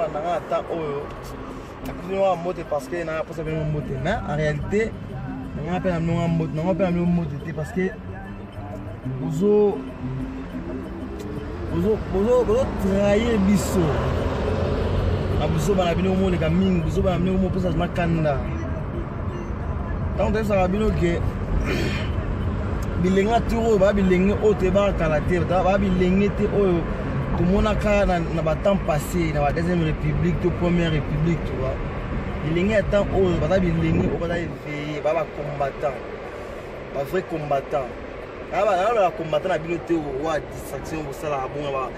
à temps au mot parce que n'a pas savoir mot mais en réalité on appelle un mot parce que vous trahir biso abuso bana bino mo le kaming biso bana bino mo pesa na kanda donc ça va bino que bilenga turo ba bilenga ote ba kalate ba bilenga te o tout monde a na ba temps passé na la deuxième république to première république tu vois bilenga temps o ba bilenga o ba éveillé ba combattant ba vrai combattant la combattant na bino te o wa distraction au sala bon ba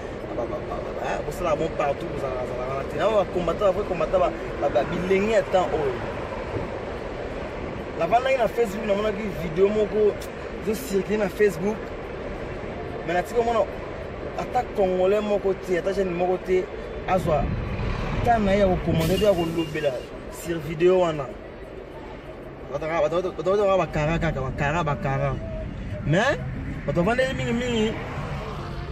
au sala bon partout vous allez combattant vrai combattant ba bilenga temps o la vana na Facebook na mona ki vidéo moko zo circuler na Facebook mais na tiko mona attaque congolais moko ti attaque jeune moko ti azwa tana ya ko commander ya ko lobela sur vidéo wana bataka bakara mais batovanda mingi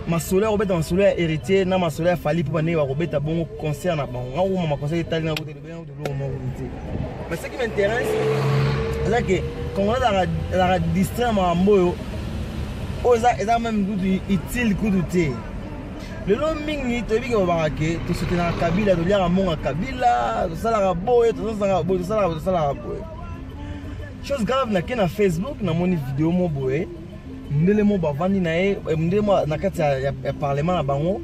masolo ko beta masolo héritier na masolo ya fali pour ne ko beta bongo concert na bango ngau ma conseil tali na ko de bien de l'homme mais ce qui m'intéresse c'est que quand on a la distrait mambo oza même utile kuduté le long mingi to bi ko barake to soutenir Kabila to liara monga Kabila to sala boye to sala boye chose grave na ke na Facebook na moni vidéo mo boye ndele mo bavandi na e ndele mo na kati ya parlement na bango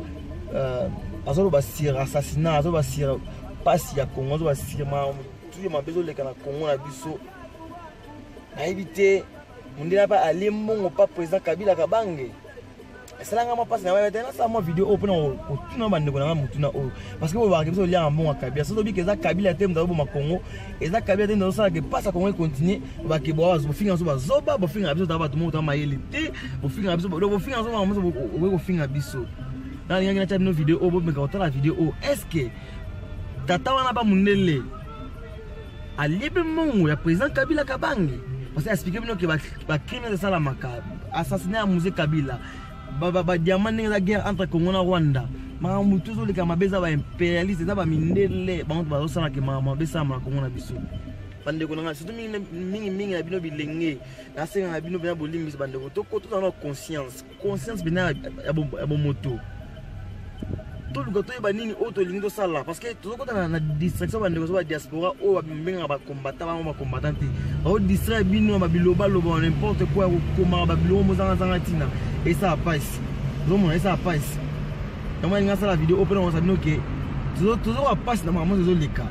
azo ba sir assassinat azo ba sir passe ya Congo azo ba sir ma tout ma bezo le kana Congo na biso na éviter ndela pa aller mongo pas président Kabila Kabange cela nga passe na maintenant ça moi vidéo open au tuna bande ko na mutuna o parce que vous va biso lia mongo Kabila so bi ke za Kabila te mdabo ma Congo et za Kabila te ndo ça que passe à Congo continuer ba ke bo zo finga so ba zoba bo finga biso taba tumo ta mayele te bo finga biso bo finga so bo finga biso na ngi na table vidéo o bo me ka la vidéo est-ce que tata wana ba mundele a libre mongo ya président Kabila Kabange parce que expliquer bien que ba crime de ça la macabre assassinat à musée Kabila ba diamant la guerre entre Congo na Rwanda ma mutu zo le kama beza ba impérialiste za ba mindele ba ba osala ke ma besa ma Congo na biso bande ko nga surtout mingi na bino bilenge na senga na bino bina bolimbi bande ko to na conscience bina ya bo moto tout le gâteau ba nini auto lingo sala parce que tout ko na distraction bande ko so ba diaspora o ba mbenga ba combattant te o distraire bino ba biloba loba n'importe quoi ko ma ba biloba mo zanga tina et ça passe vraiment et ça passe na moi nga sala vidéo open on sabino que toujours va passe na maman zo leka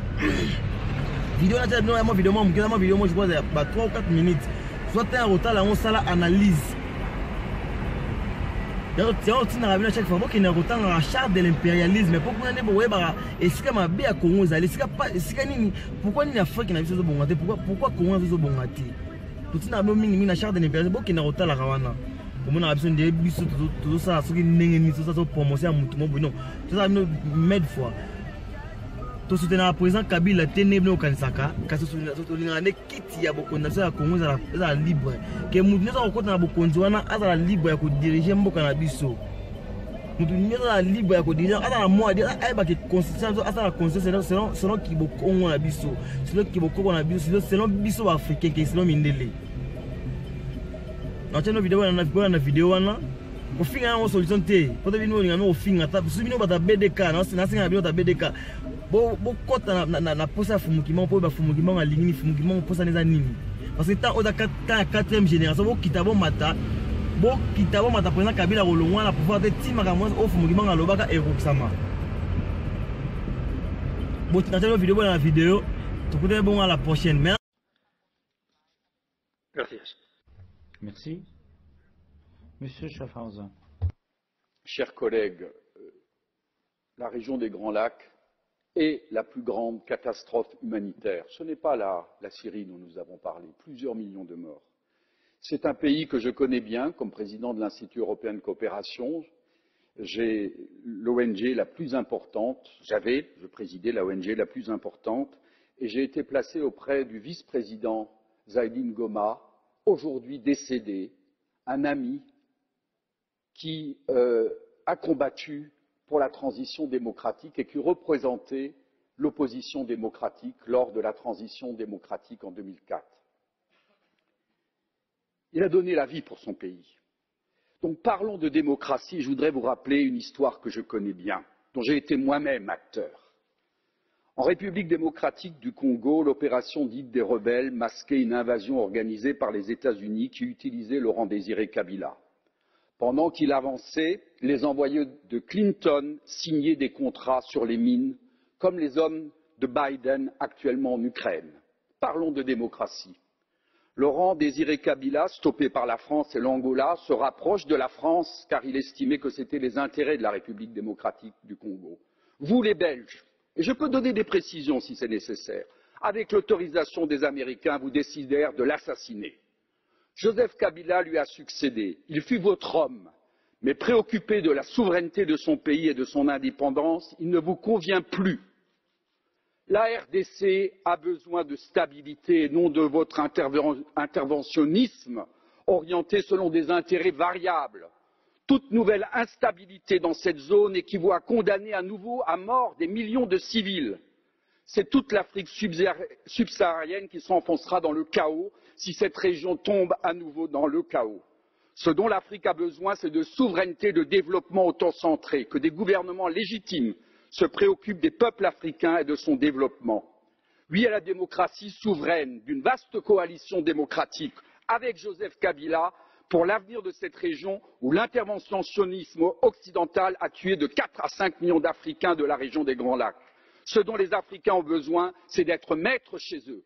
vidéo na tête no vidéo mo mukela mo vidéo mo je crois ba 3 ou 4 minutes soit un retard là on sala analyse. Tiens, tu n'as pas chaque fois qu'il y a autant en charge de l'impérialisme. Mais pourquoi on est est-ce que ma bé à Congo pourquoi il y a Afrique qui n'a pas bon pourquoi Congo a besoin de bon tout n'a pas mis en charge de l'impérialisme pour qu'il y ait autant la rawana. Comme on a besoin de bis tout ça, ce qui n'est pas ça promotion à Moutomo non. Tout ça met fois. Tout soutenir à présent Kabila ténèbre au Kansaka, car ce soutenir un kit ya beaucoup de ça Congo za libre. Que Moutomo ça au côté na beaucoup de wana azala libre pour diriger mboka na biso. Moutomo za libre pour diriger azala moi dire ay ba que constitution azala constitution selon qui beaucoup na biso, selon qui beaucoup na biso, selon biso africain que selon mindele. Na tena vidéo wana au finga on solution te. Pour bino ngame au finga ta bino ba ta BDK na singa bino ta BDK. Bo kota na posa fumukima po ba fumukima ngalingini fumukima posa neza nini parce que tant oda 4e génération bo kitabo mata président Kabila kolongwa na pouvoir de timaka moi o fumukima ngalobaka erokisama bo na tele vidéo to peut bon à la prochaine. Merci. Monsieur Schaffhauser. Chers collègues, la région des Grands Lacs est la plus grande catastrophe humanitaire. Ce n'est pas la Syrie dont nous avons parlé, plusieurs millions de morts. C'est un pays que je connais bien comme président de l'Institut européen de coopération. J'ai l'ONG la plus importante, je présidais la ONG la plus importante, et j'ai été placé auprès du vice-président Zaidine Goma, aujourd'hui décédé, un ami qui a combattu pour la transition démocratique et qui représentait l'opposition démocratique lors de la transition démocratique en 2004. Il a donné la vie pour son pays. Donc parlons de démocratie. Je voudrais vous rappeler une histoire que je connais bien, dont j'ai été moi-même acteur. En République démocratique du Congo, l'opération dite des rebelles masquait une invasion organisée par les États-Unis qui utilisait Laurent Désiré Kabila. Pendant qu'il avançait, les envoyés de Clinton signaient des contrats sur les mines, comme les hommes de Biden actuellement en Ukraine. Parlons de démocratie. Laurent Désiré Kabila, stoppé par la France et l'Angola, se rapproche de la France car il estimait que c'était les intérêts de la République démocratique du Congo. Vous, les Belges, et je peux donner des précisions si c'est nécessaire, avec l'autorisation des Américains, vous décidèrent de l'assassiner. Joseph Kabila lui a succédé. Il fut votre homme, mais préoccupé de la souveraineté de son pays et de son indépendance, il ne vous convient plus. La RDC a besoin de stabilité et non de votre interventionnisme orienté selon des intérêts variables. Toute nouvelle instabilité dans cette zone équivaut à condamner à nouveau à mort des millions de civils. C'est toute l'Afrique subsaharienne qui s'enfoncera dans le chaos si cette région tombe à nouveau dans le chaos. Ce dont l'Afrique a besoin, c'est de souveraineté et de développement autocentré, que des gouvernements légitimes se préoccupent des peuples africains et de son développement. Oui à la démocratie souveraine d'une vaste coalition démocratique avec Joseph Kabila pour l'avenir de cette région où l'interventionnisme occidental a tué de 4 à 5 millions d'Africains de la région des Grands Lacs. Ce dont les Africains ont besoin, c'est d'être maîtres chez eux,